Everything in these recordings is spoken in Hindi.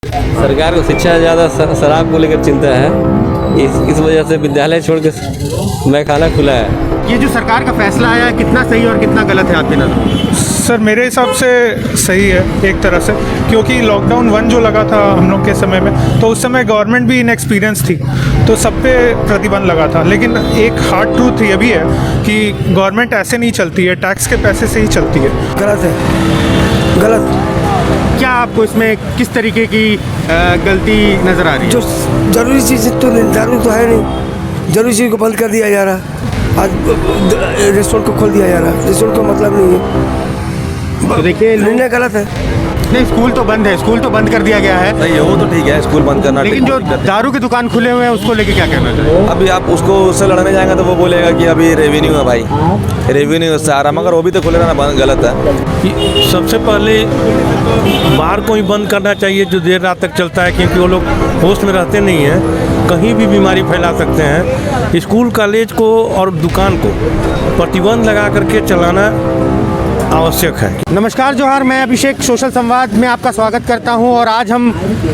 सरकार को शिक्षा से ज़्यादा शराब को लेकर चिंता है। इस वजह से विद्यालय छोड़ के मैखाना खुला है। ये जो सरकार का फैसला आया है कितना सही और कितना गलत है आपकी नज़र में? सर मेरे हिसाब से सही है एक तरह से, क्योंकि लॉकडाउन 1 जो लगा था हम लोग के समय में, तो उस समय गवर्नमेंट भी इनएक्सपीरियंस थी, तो सब पे प्रतिबंध लगा था। लेकिन एक हार्ड ट्रूथ ये भी है कि गवर्नमेंट ऐसे नहीं चलती है, टैक्स के पैसे से ही चलती है। गलत है, गलत। क्या आपको इसमें किस तरीके की गलती नज़र आ रही है? जो ज़रूरी चीज़ तो दारू तो है नहीं, ज़रूरी चीज़ को बंद कर दिया जा रहा। आज रेस्टोरेंट को खोल दिया जा रहा, रेस्टोरेंट को मतलब नहीं है। तो देखिए निर्णय गलत है। नहीं, स्कूल तो बंद है, स्कूल तो बंद कर दिया गया है। नहीं, वो तो ठीक है, स्कूल बंद करना। लेकिन जो दारू की दुकान खुले हुए हैं उसको लेके क्या कहना चाहिए? अभी आप उसको उससे लड़ने जाएंगे तो वो बोलेगा कि अभी रेवेन्यू है भाई, रेवेन्यू उससे आ रहा, मगर वो भी तो खुले रहना गलत है। सबसे पहले बार को ही बंद करना चाहिए जो देर रात तक चलता है, क्योंकि वो लोग होश में रहते नहीं हैं, कहीं भी बीमारी फैला सकते हैं। स्कूल कॉलेज को और दुकान को प्रतिबंध लगा करके चलाना आवश्यक है। नमस्कार, जोहार, मैं अभिषेक सोशल संवाद में आपका स्वागत करता हूं और आज हम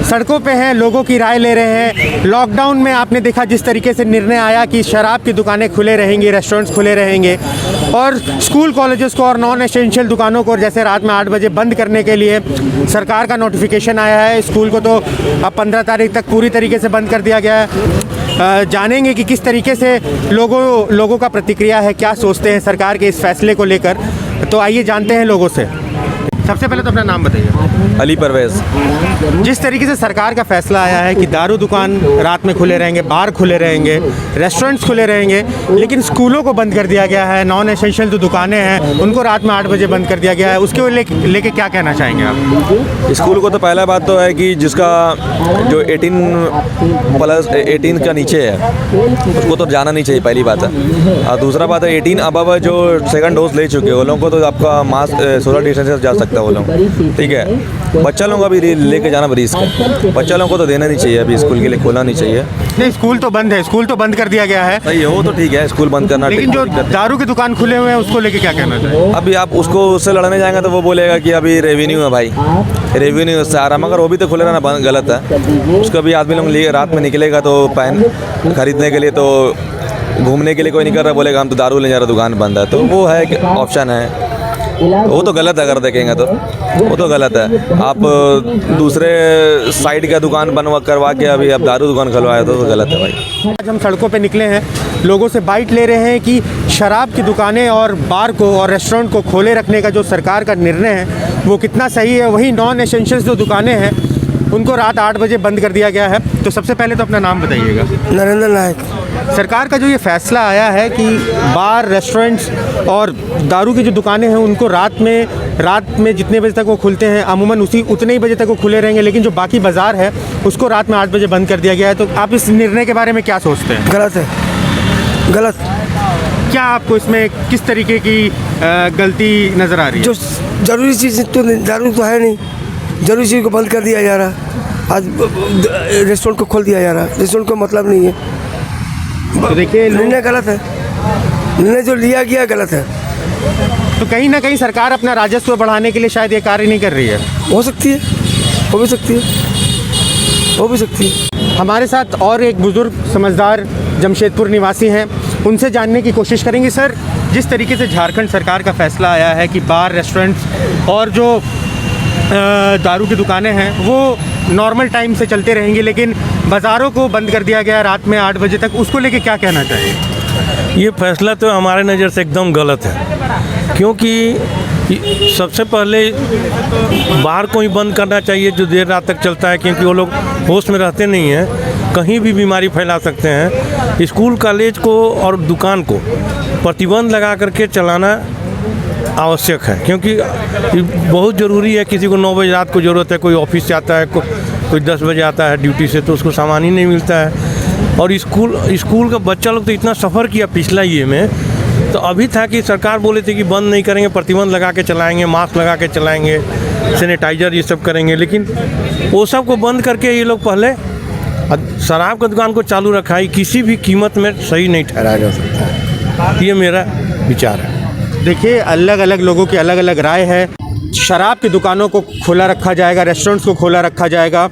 सड़कों पे हैं, लोगों की राय ले रहे हैं। लॉकडाउन में आपने देखा जिस तरीके से निर्णय आया कि शराब की दुकानें खुले रहेंगी, रेस्टोरेंट्स खुले रहेंगे और स्कूल कॉलेजेस को और नॉन एसेंशियल दुकानों को जैसे रात में 8 बजे बंद करने के लिए सरकार का नोटिफिकेशन आया है। स्कूल को तो अब 15 तारीख तक पूरी तरीके से बंद कर दिया गया है। जानेंगे कि किस तरीके से लोगों का प्रतिक्रिया है, क्या सोचते हैं सरकार के इस फैसले को लेकर। तो आइए जानते हैं लोगों से। सबसे पहले तो अपना नाम बताइए। अली परवेज़। जिस तरीके से सरकार का फैसला आया है कि दारू दुकान रात में खुले रहेंगे, बार खुले रहेंगे, रेस्टोरेंट्स खुले रहेंगे, लेकिन स्कूलों को बंद कर दिया गया है, नॉन एसेंशियल जो दुकानें हैं उनको रात में 8 बजे बंद कर दिया गया है, उसके लेके क्या कहना चाहेंगे आप? स्कूल को तो पहला बात तो है कि जिसका जो 18 का नीचे है उसको तो जाना नहीं चाहिए, पहली बात है। और दूसरा बात है 18 अबव जो सेकंड डोज ले चुके हैं वो लोगों को तो आपका मास्क सोशल डिस्टेंस से जा सकता है वो लोग, ठीक है। बच्चा लोगों का भी लेके जाना भी रिस्क है, बच्चा लोगों को तो देना नहीं चाहिए, अभी स्कूल के लिए खोलना नहीं चाहिए। नहीं, स्कूल तो बंद है, स्कूल तो बंद कर दिया गया है। नहीं, वो तो ठीक है, स्कूल बंद करना। लेकिन जो दारू की दुकान खुले हुए हैं उसको लेके क्या कहना चाहिए? अभी आप उसको उससे लड़ने जाएंगे तो वो बोलेगा कि अभी रेवेन्यू है भाई, रेवेन्यू उससे आ रहा, मगर वो भी तो खुले रहना गलत है। उसका भी आदमी लोग रात में निकलेगा तो पैन खरीदने के लिए, तो घूमने के लिए कोई नहीं कर रहा, बोलेगा हम तो दारू ले जा रहे, दुकान बंद है, तो वो है कि ऑप्शन है। वो तो गलत है, अगर देखेंगे तो वो तो गलत है। आप दूसरे साइड का दुकान बनवा करवा के अभी आप दारू दुकान खुलवाए तो गलत है भाई। आज हम सड़कों पे निकले हैं, लोगों से बाइट ले रहे हैं कि शराब की दुकानें और बार को और रेस्टोरेंट को खोले रखने का जो सरकार का निर्णय है वो कितना सही है। वहीं नॉन एसेंशियल्स जो दुकानें हैं उनको रात 8 बजे बंद कर दिया गया है। तो सबसे पहले तो अपना नाम बताइएगा। नरेंद्र नायक। सरकार का जो ये फैसला आया है कि बार, रेस्टोरेंट्स और दारू की जो दुकानें हैं उनको रात में जितने बजे तक वो खुलते हैं अमूमन उतने ही बजे तक वो खुले रहेंगे, लेकिन जो बाकी बाज़ार है उसको रात में 8 बजे बंद कर दिया गया है। तो आप इस निर्णय के बारे में क्या सोचते हैं? गलत है, गलत। क्या आपको इसमें किस तरीके की गलती नज़र आ रही है? जो ज़रूरी चीज़ तो दारू तो है नहीं, ज़रूरी चीज़ को बंद कर दिया जा रहा। आज रेस्टोरेंट को खोल दिया जा रहा, रेस्टोरेंट को मतलब नहीं है। तो देखिए निर्णय गलत है, निर्णय जो लिया गया गलत है। तो कहीं ना कहीं सरकार अपना राजस्व बढ़ाने के लिए शायद ये कार्य नहीं कर रही है। हो सकती है, हो भी सकती है, हो भी सकती है। हमारे साथ और एक बुजुर्ग समझदार जमशेदपुर निवासी हैं, उनसे जानने की कोशिश करेंगे। सर, जिस तरीके से झारखंड सरकार का फैसला आया है कि बार, रेस्टोरेंट्स और जो दारू की दुकानें हैं वो नॉर्मल टाइम से चलते रहेंगी, लेकिन बाज़ारों को बंद कर दिया गया रात में 8 बजे तक, उसको लेके क्या कहना चाहिए? ये फैसला तो हमारे नज़र से एकदम गलत है, क्योंकि सबसे पहले बार को ही बंद करना चाहिए जो देर रात तक चलता है, क्योंकि वो लोग होश में रहते नहीं हैं, कहीं भी बीमारी फैला सकते हैं। स्कूल कॉलेज को और दुकान को प्रतिबंध लगा करके चलाना आवश्यक है, क्योंकि बहुत ज़रूरी है। किसी को 9 बजे रात को ज़रूरत है, कोई ऑफिस से आता है, कोई 10 बजे आता है ड्यूटी से, तो उसको सामान ही नहीं मिलता है। और स्कूल का बच्चा लोग तो इतना सफ़र किया पिछला ये में, तो अभी था कि सरकार बोले थे कि बंद नहीं करेंगे, प्रतिबंध लगा के चलाएंगे, मास्क लगा के चलाएंगे, सैनिटाइज़र ये सब करेंगे, लेकिन वो सब को बंद करके ये लोग पहले शराब की दुकान को चालू रखा है। किसी भी कीमत में सही नहीं ठहराया जा सकता, ये मेरा विचार है। देखिए, अलग अलग लोगों की अलग अलग राय है। शराब की दुकानों को खोला रखा जाएगा, रेस्टोरेंट्स को खोला रखा जाएगा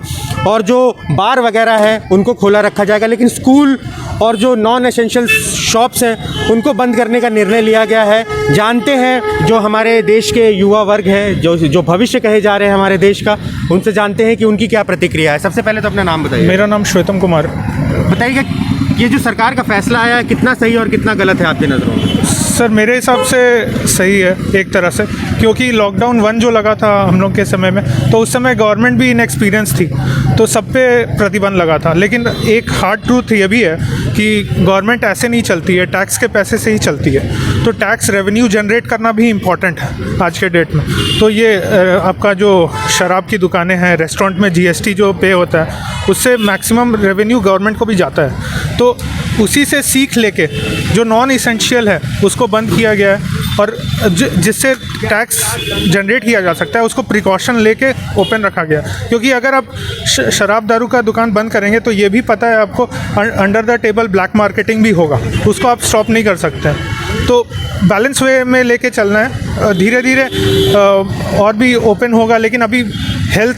और जो बार वगैरह है उनको खोला रखा जाएगा, लेकिन स्कूल और जो नॉन एसेंशियल शॉप्स हैं उनको बंद करने का निर्णय लिया गया है। जानते हैं जो हमारे देश के युवा वर्ग हैं, जो भविष्य कहे जा रहे हैं हमारे देश का, उनसे जानते हैं कि उनकी क्या प्रतिक्रिया है। सबसे पहले तो अपना नाम बताइए। मेरा नाम श्वेतम कुमार। बताइएगा ये जो सरकार का फैसला आया है कितना सही और कितना गलत है आपकी नज़रों में? सर मेरे हिसाब से सही है एक तरह से, क्योंकि लॉकडाउन 1 जो लगा था हम लोग के समय में, तो उस समय गवर्नमेंट भी इनएक्सपीरियंस थी, तो सब पे प्रतिबंध लगा था। लेकिन एक हार्ड ट्रूथ ये भी है कि गवर्नमेंट ऐसे नहीं चलती है, टैक्स के पैसे से ही चलती है। तो टैक्स रेवेन्यू जनरेट करना भी इम्पॉर्टेंट है आज के डेट में। तो ये आपका जो शराब की दुकानें हैं, रेस्टोरेंट में जीएसटी जो पे होता है, उससे मैक्सिमम रेवेन्यू गवर्नमेंट को भी जाता है। तो उसी से सीख लेके जो नॉन इसेंशियल है उसको बंद किया गया है, और जिससे टैक्स जनरेट किया जा सकता है उसको प्रिकॉशन लेके ओपन रखा गया। क्योंकि अगर आप शराब दारू का दुकान बंद करेंगे तो ये भी पता है आपको, under the table black marketing भी होगा, उसको आप स्टॉप नहीं कर सकते हैं। तो बैलेंस वे में लेके चलना है, धीरे धीरे और भी ओपन होगा, लेकिन अभी हेल्थ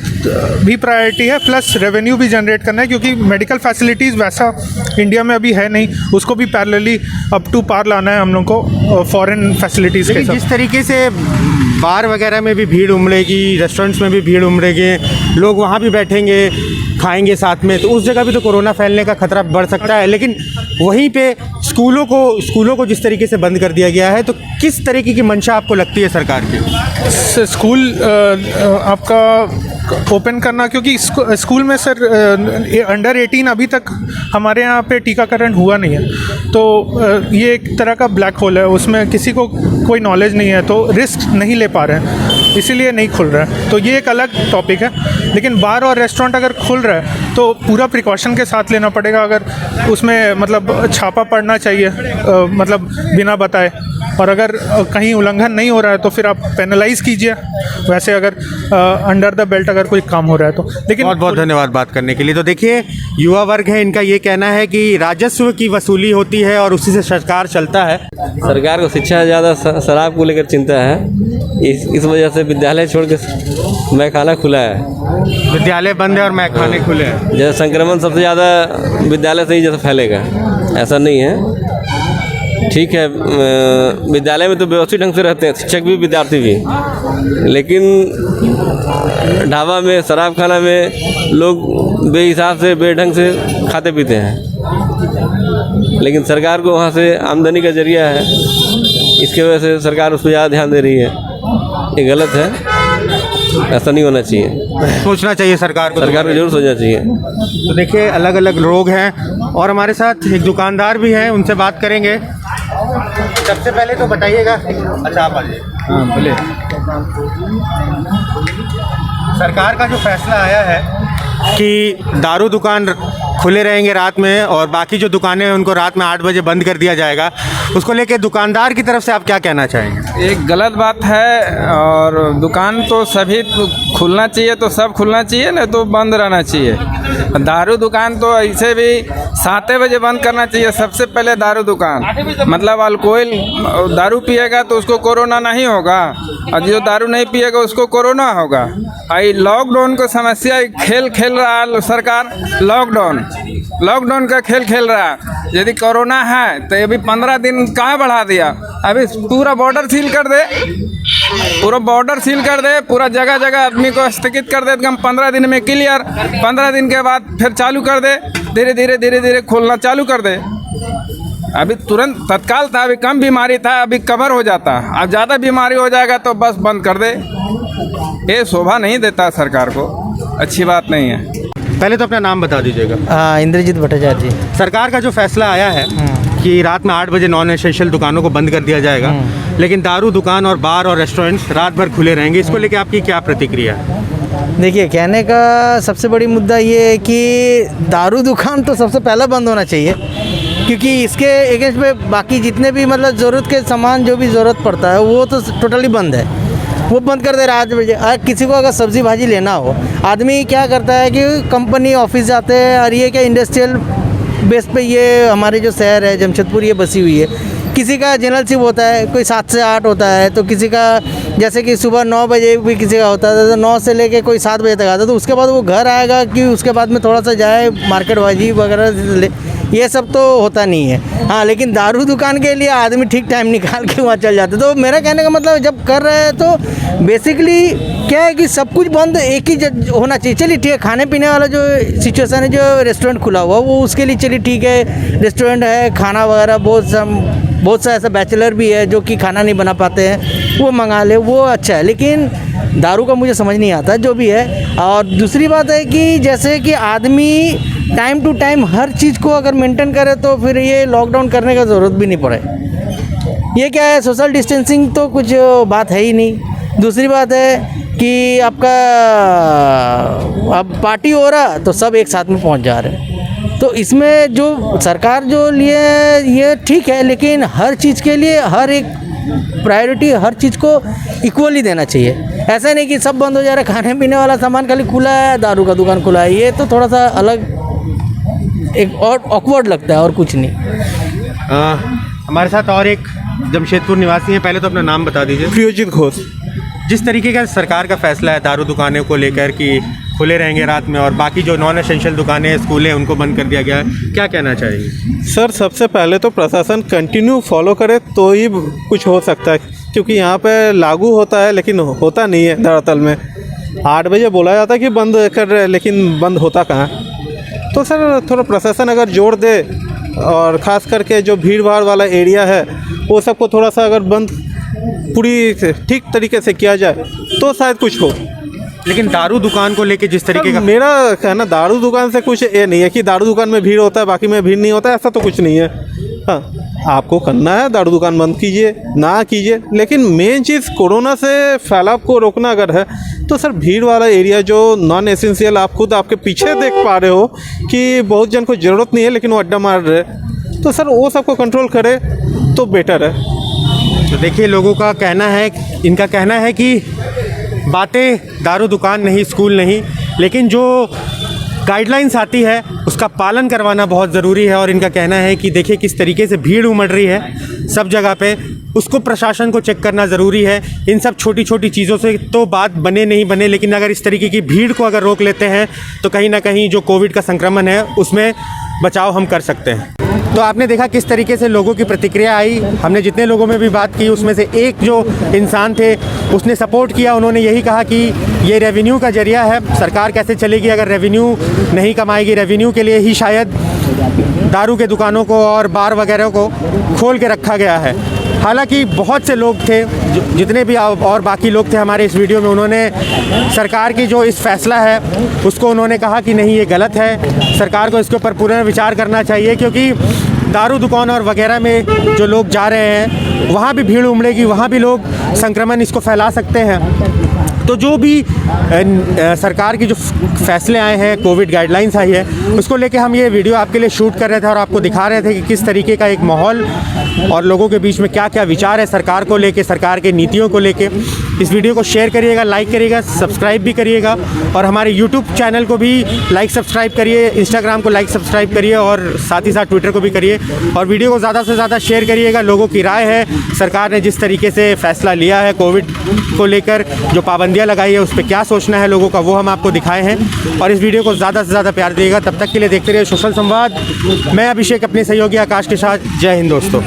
भी प्रायोरिटी है, प्लस रेवेन्यू भी जनरेट करना है, क्योंकि मेडिकल फैसिलिटीज़ वैसा इंडिया में अभी है नहीं, उसको भी पैरेलली अप टू पार लाना है हम लोग को फॉरेन फैसिलिटीज़ के साथ। जिस तरीके से बार वगैरह में भी भीड़ उमड़ेगी, रेस्टोरेंट्स में भी भीड़ उमड़ेगी, लोग वहाँ भी बैठेंगे खाएंगे साथ में, तो उस जगह भी तो कोरोना फैलने का खतरा बढ़ सकता है। लेकिन वहीं पे स्कूलों को जिस तरीके से बंद कर दिया गया है, तो किस तरीके की मंशा आपको लगती है सरकार की? स्कूल आपका ओपन करना, क्योंकि स्कूल में सर अंडर 18 अभी तक हमारे यहाँ पे टीकाकरण हुआ नहीं है, तो ये एक तरह का ब्लैक होल है, उसमें किसी को कोई नॉलेज नहीं है, तो रिस्क नहीं ले पा रहे हैं, इसीलिए नहीं खुल रहा है। तो ये एक अलग टॉपिक है। लेकिन बार और रेस्टोरेंट अगर खुल रहा है तो पूरा प्रिकॉशन के साथ लेना पड़ेगा। अगर उसमें मतलब छापा पड़ना चाहिए, मतलब बिना बताए, और अगर कहीं उल्लंघन नहीं हो रहा है तो फिर आप पेनलाइज कीजिए, वैसे अगर अंडर द बेल्ट अगर कोई काम हो रहा है तो। लेकिन बहुत बहुत धन्यवाद बात करने के लिए। तो देखिए युवा वर्ग है, इनका ये कहना है कि राजस्व की वसूली होती है और उसी से सरकार चलता है। सरकार को शिक्षा से ज़्यादा शराब को लेकर चिंता है। इस वजह से विद्यालय छोड़ के मैखाना खुला है। विद्यालय बंद है और मैखाने खुले हैं। जैसे संक्रमण सबसे ज़्यादा विद्यालय से ही जैसे फैलेगा, ऐसा नहीं है। ठीक है, विद्यालय में तो व्यवस्थित ढंग से रहते हैं शिक्षक भी विद्यार्थी भी, लेकिन ढाबा में, शराब खाना में लोग बेहिसाब से बेढंग से खाते पीते हैं। लेकिन सरकार को वहाँ से आमदनी का जरिया है, इसके वजह से सरकार उस पर ज़्यादा ध्यान दे रही है। ये गलत है, ऐसा नहीं होना चाहिए। सोचना चाहिए सरकार को जरूर सोचना चाहिए। तो देखिए अलग अलग लोग हैं और हमारे साथ एक दुकानदार भी हैं, उनसे बात करेंगे। सबसे पहले तो बताइएगा, अच्छा आप आ जाइए। हाँ बोले। सरकार का जो फैसला आया है कि दारू दुकान खुले रहेंगे रात में और बाकी जो दुकानें हैं उनको रात में 8 बजे बंद कर दिया जाएगा, उसको लेके दुकानदार की तरफ से आप क्या कहना चाहेंगे? एक गलत बात है, और दुकान तो सभी खुलना चाहिए, तो सब खुलना चाहिए, नहीं तो बंद रहना चाहिए। दारू दुकान तो ऐसे भी 7 बजे बंद करना चाहिए सबसे पहले। दारू दुकान मतलब अल्कोहल दारू पिएगा तो उसको कोरोना नहीं होगा, और जो दारू नहीं पिएगा उसको कोरोना होगा। आई लॉकडाउन को समस्या खेल खेल रहा सरकार, लॉकडाउन का खेल खेल रहा। यदि कोरोना है तो अभी 15 दिन कहाँ बढ़ा दिया? अभी पूरा बॉर्डर सील कर दे, पूरा जगह जगह आदमी को स्थगित कर दे, 15 दिन में क्लियर। 15 दिन के बाद फिर चालू कर दे, धीरे धीरे खोलना चालू कर दे। अभी तुरंत तत्काल था, अभी कम बीमारी था, अभी कवर हो जाता। अब ज़्यादा बीमारी हो जाएगा तो बस बंद कर दे। ये शोभा नहीं देता सरकार को, अच्छी बात नहीं है। पहले तो अपना नाम बता दीजिएगा। हाँ, इंद्रजीत भट्टाचार्य जी। सरकार का जो फैसला आया है कि रात में 8 बजे नॉन एसेंशियल दुकानों को बंद कर दिया जाएगा, लेकिन दारू दुकान और बार और रेस्टोरेंट्स रात भर खुले रहेंगे, इसको लेके आपकी क्या प्रतिक्रिया है? देखिए, कहने का सबसे बड़ी मुद्दा ये है कि दारू दुकान तो सबसे पहला बंद होना चाहिए, क्योंकि इसके अगेंस्ट में बाकी जितने भी मतलब ज़रूरत के सामान जो भी ज़रूरत पड़ता है वो तो टोटली बंद है, वो बंद कर दे रहा है 8 बजे। किसी को अगर सब्ज़ी भाजी लेना हो, आदमी क्या करता है कि कंपनी ऑफिस जाते हैं, और ये क्या इंडस्ट्रियल बेस पे ये हमारे जो शहर है जमशेदपुर ये बसी हुई है। किसी का जनरल शिफ्ट होता है, कोई 7 से 8 होता है, तो किसी का जैसे कि सुबह 9 बजे भी किसी का होता था तो 9 से लेके कोई 7 बजे तक आता, तो उसके बाद वो घर आएगा कि उसके बाद में थोड़ा सा जाए मार्केटबाजी वगैरह, ये सब तो होता नहीं है। हाँ, लेकिन दारू दुकान के लिए आदमी ठीक टाइम निकाल के वहाँ चल जाते। तो मेरा कहने का मतलब जब कर रहे हैं तो बेसिकली क्या है कि सब कुछ बंद एक ही होना चाहिए। चलिए ठीक है, खाने पीने वाला जो सिचुएशन है, जो रेस्टोरेंट खुला हुआ वो उसके लिए चलिए ठीक है, रेस्टोरेंट है, खाना वगैरह बहुत सा ऐसा बैचलर भी है जो कि खाना नहीं बना पाते हैं, वो मंगा ले, वो अच्छा है। लेकिन दारू का मुझे समझ नहीं आता जो भी है। और दूसरी बात है कि जैसे कि आदमी टाइम टू टाइम हर चीज़ को अगर मेंटेन करे तो फिर ये लॉकडाउन करने का ज़रूरत भी नहीं पड़े। ये क्या है, सोशल डिस्टेंसिंग तो कुछ बात है ही नहीं। दूसरी बात है कि आपका अब पार्टी हो रहा तो सब एक साथ में पहुंच जा रहे हैं, तो इसमें जो सरकार जो लिए ये ठीक है, लेकिन हर चीज़ के लिए हर एक प्रायोरिटी हर चीज़ को इक्वली देना चाहिए। ऐसा नहीं कि सब बंद हो जा रहा है, खाने पीने वाला सामान खाली खुला है, दारू का दुकान खुला है, ये तो थोड़ा सा अलग एक और ऑकवर्ड लगता है और कुछ नहीं। हमारे साथ और एक जमशेदपुर निवासी हैं, पहले तो अपना नाम बता दीजिए। प्रियोजित घोष। जिस तरीके का सरकार का फैसला है दारू दुकानों को लेकर कि खुले रहेंगे रात में और बाकी जो नॉन एसेंशियल दुकानें हैं, स्कूल हैं, उनको बंद कर दिया गया है, क्या कहना चाहेंगे? सर, सबसे पहले तो प्रशासन कंटिन्यू फॉलो करे तो ही कुछ हो सकता है, क्योंकि यहाँ पे लागू होता है लेकिन होता नहीं है। दरअसल में 8 बजे बोला जाता है कि बंद कर रहे, लेकिन बंद होता कहाँ। तो सर थोड़ा प्रशासन अगर जोर दे और ख़ास करके जो भीड़ भाड़ वाला एरिया है वो सबको थोड़ा सा अगर बंद पूरी ठीक तरीके से किया जाए तो शायद कुछ हो। लेकिन दारू दुकान को लेके जिस तरीके का मेरा कहना, दारू दुकान से कुछ ये नहीं है कि दारू दुकान में भीड़ होता है बाकी में भीड़ नहीं होता है, ऐसा तो कुछ नहीं है। हाँ, आपको करना है दारू दुकान बंद कीजिए ना कीजिए, लेकिन मेन चीज़ कोरोना से फैलाव को रोकना अगर है तो सर भीड़ वाला एरिया जो नॉन एसेंशियल, आप खुद आपके पीछे देख पा रहे हो कि बहुत जन को ज़रूरत नहीं है लेकिन वो अड्डा मार रहे, तो सर वो सबको कंट्रोल करे तो बेटर है। तो देखिए, लोगों का कहना है, इनका कहना है कि बातें दारू दुकान नहीं, स्कूल नहीं, लेकिन जो गाइडलाइंस आती है उसका पालन करवाना बहुत ज़रूरी है। और इनका कहना है कि देखिए किस तरीके से भीड़ उमड़ रही है सब जगह पे, उसको प्रशासन को चेक करना ज़रूरी है। इन सब छोटी छोटी चीज़ों से तो बात बने नहीं बने, लेकिन अगर इस तरीके की भीड़ को अगर रोक लेते हैं तो कहीं ना कहीं जो कोविड का संक्रमण है उसमें बचाव हम कर सकते हैं। तो आपने देखा किस तरीके से लोगों की प्रतिक्रिया आई। हमने जितने लोगों में भी बात की उसमें से एक जो इंसान थे उसने सपोर्ट किया, उन्होंने यही कहा कि ये रेवेन्यू का जरिया है, सरकार कैसे चलेगी अगर रेवेन्यू नहीं कमाएगी। रेवेन्यू के लिए ही शायद दारू के दुकानों को और बार वगैरह को खोल के रखा गया है। हालांकि बहुत से लोग थे, जितने भी और बाकी लोग थे हमारे इस वीडियो में, उन्होंने सरकार की जो इस फैसला है उसको उन्होंने कहा कि नहीं, ये गलत है, सरकार को इसके ऊपर पुनर्विचार करना चाहिए, क्योंकि दारू दुकान और वगैरह में जो लोग जा रहे हैं वहाँ भी भीड़ उमड़ेगी, वहाँ भी लोग संक्रमण इसको फैला सकते हैं। तो जो भी सरकार की जो फैसले आए हैं, कोविड गाइडलाइंस आई है, उसको लेके हम ये वीडियो आपके लिए शूट कर रहे थे और आपको दिखा रहे थे कि किस तरीके का एक माहौल और लोगों के बीच में क्या क्या विचार है सरकार को लेके, सरकार के नीतियों को लेके। इस वीडियो को शेयर करिएगा, लाइक करिएगा, सब्सक्राइब भी करिएगा और हमारे यूट्यूब चैनल को भी लाइक सब्सक्राइब करिए, इंस्टाग्राम को लाइक सब्सक्राइब करिए और साथ ही साथ ट्विटर को भी करिए। और वीडियो को ज़्यादा से ज़्यादा शेयर करिएगा। लोगों की राय है, सरकार ने जिस तरीके से फैसला लिया है कोविड को लेकर, जो पाबंदियाँ लगाई है उस पर क्या सोचना है लोगों का, वो हम आपको दिखाए हैं। और इस वीडियो को ज़्यादा से ज़्यादा प्यार दिएगा। तब तक के लिए देखते रहिए सोशल संवाद। मैं अभिषेक अपने सहयोगी आकाश के साथ। जय हिंद दोस्तों।